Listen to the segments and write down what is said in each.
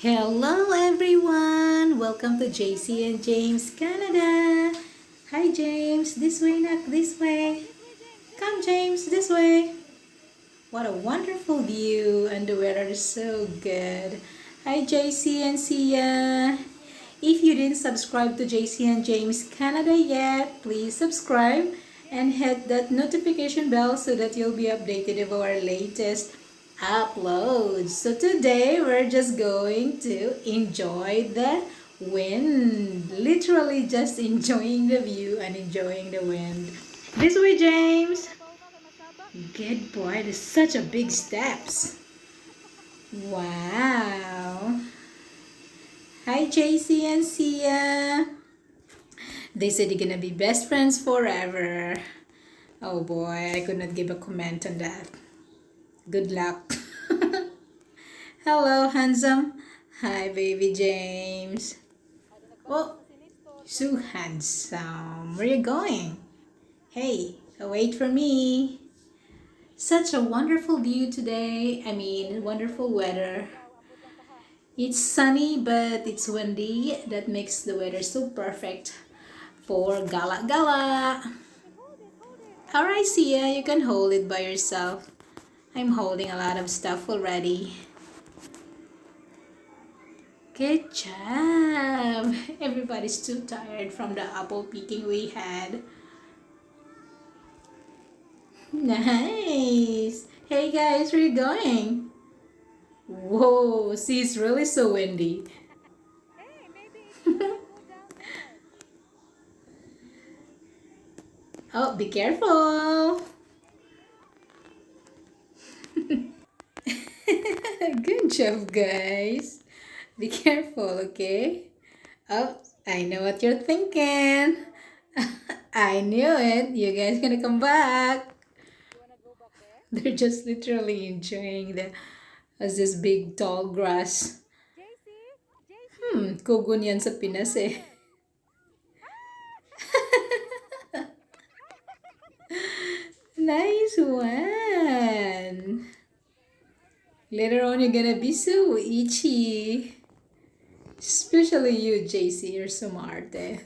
Hello everyone! Welcome to Jaicee&James Canada. Hi James, this way nak, this way. Come James, this way. What a wonderful view and the weather is so good. Hi JC and Sia. If you didn't subscribe to Jaicee&James Canada yet, please subscribe and hit that notification bell so that you'll be updated of our latest uploads. So today we're just going to enjoy the wind. Literally just enjoying the view and enjoying the wind. This way, James. Good boy. There's such a big steps. Wow. Hi, JC and Sia. They said they're gonna be best friends forever. Oh boy, I could not give a comment on that. Good luck. Hello, handsome. Hi, baby James. Oh, so handsome. Where are you going? Hey, wait for me. Such a wonderful view today. Wonderful weather. It's sunny, but it's windy. That makes the weather so perfect for gala gala. Alright, Sia, you can hold it by yourself. I'm holding a lot of stuff already. Good job. Everybody's too tired from the apple picking we had. Nice. Hey guys, where you going? Whoa, see, it's really so windy. Oh, be careful. Good job, guys. Be careful, okay? Oh, I know what you're thinking. I knew it. You guys gonna come back. They're just literally enjoying the as this big tall grass. Kugon yan sa Pinas eh. Nice one. Later on, you're gonna be so itchy. Especially you, JC. You're so marte.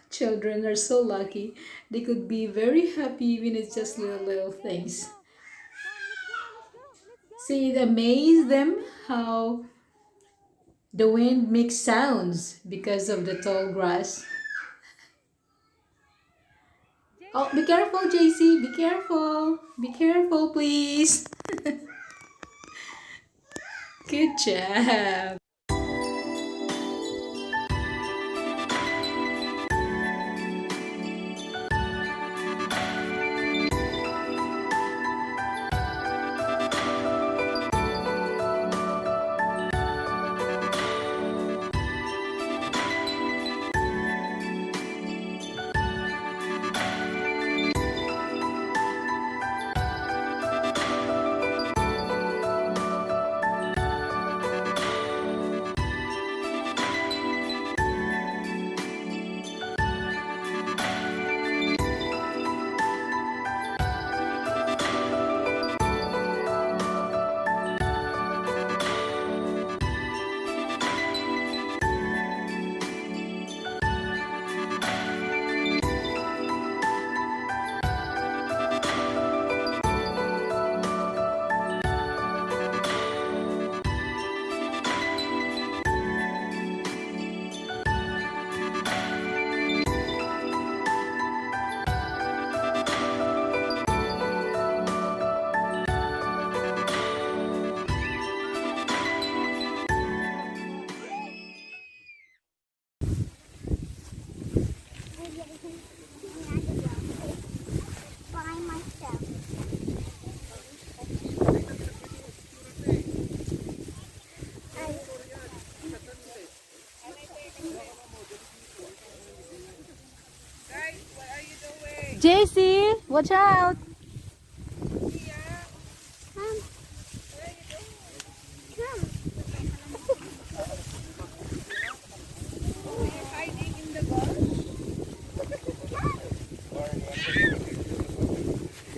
Children are so lucky. They could be very happy even it's just little things. See, it amazes them how the wind makes sounds because of the tall grass. Oh, be careful, JC. Be careful. Be careful, please. Good job. JC, watch out!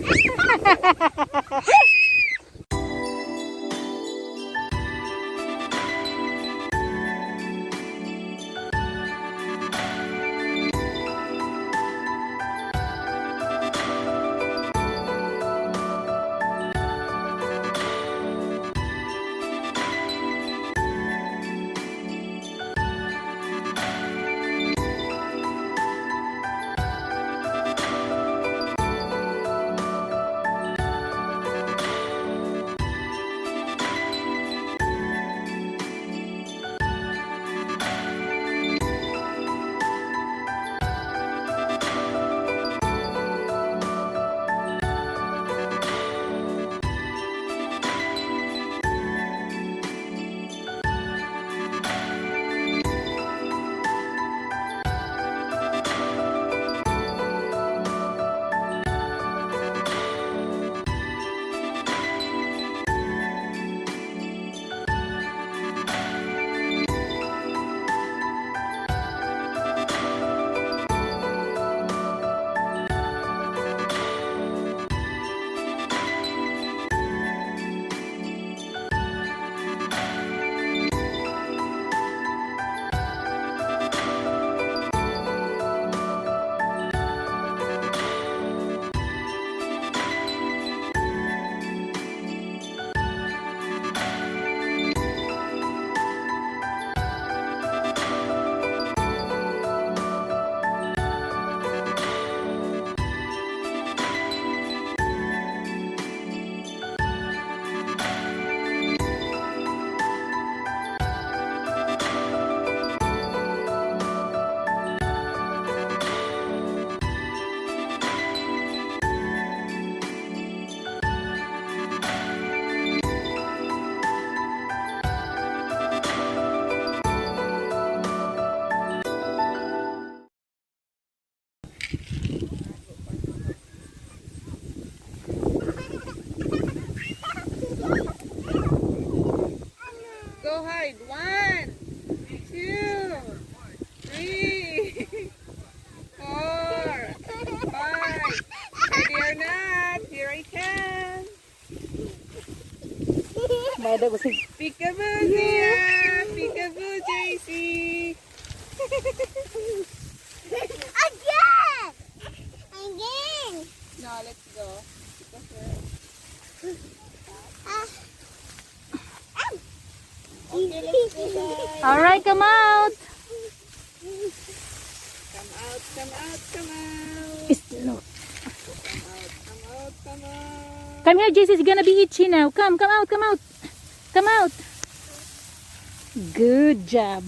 Ha ha ha! Go hide. 1, 2, 3, 4, 5. Ready or not, here I come. Peekaboo, Zia. Peekaboo, Jaicee. Again! Again! No, let's go. Okay, let's go, guys. Alright, come out. Come out, come out, come out. Come Come out, come out, come out. Come here, Jesus. It's gonna be itchy now. Come out, come out. Come out. Good job.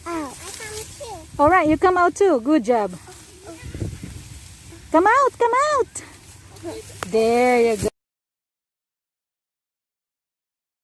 Oh, I come too. Alright, you come out too. Good job. Come out, come out. There you go.